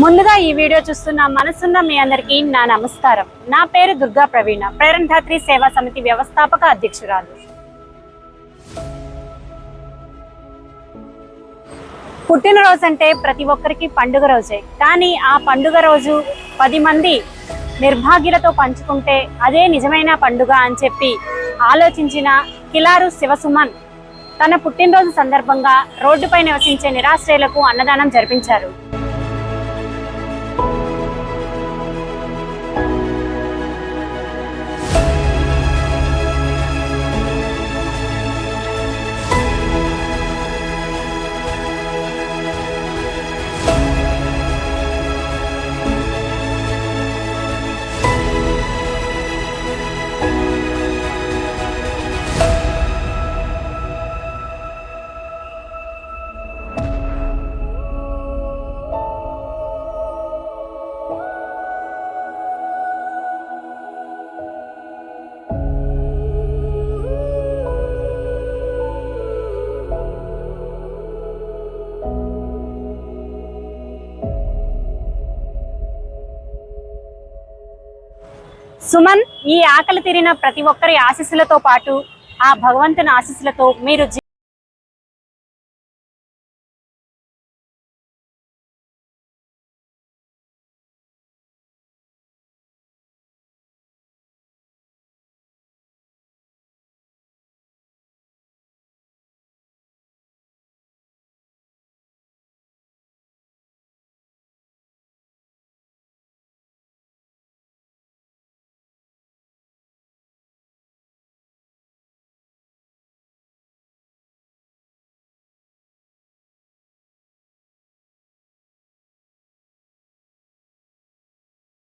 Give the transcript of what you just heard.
ముందుగా ఈ వీడియో చూస్తున్న మనసున్న మీ అందరికీ నా నమస్కారం. నా పేరు దుర్గా ప్రవీణ, ప్రేరణధాత్రి సేవా సమితి వ్యవస్థాపక అధ్యక్షురాలు. పుట్టినరోజు అంటే ప్రతి ఒక్కరికి పండుగ రోజే. కానీ ఆ పండుగ రోజు 10 మంది నిర్భాగ్యులతో పంచుకుంటే అదే నిజమైన పండుగ అని చెప్పి ఆలోచించిన కిలారు శివసుమన్ తన పుట్టినరోజు సందర్భంగా రోడ్డుపై నివసించే నిరాశ్రయులకు అన్నదానం జరిపించారు. సుమన్, ఈ ఆకలి తీరిన ప్రతి ఒక్కరి ఆశీస్సులతో పాటు ఆ భగవంతుని ఆశీస్సులతో మీరు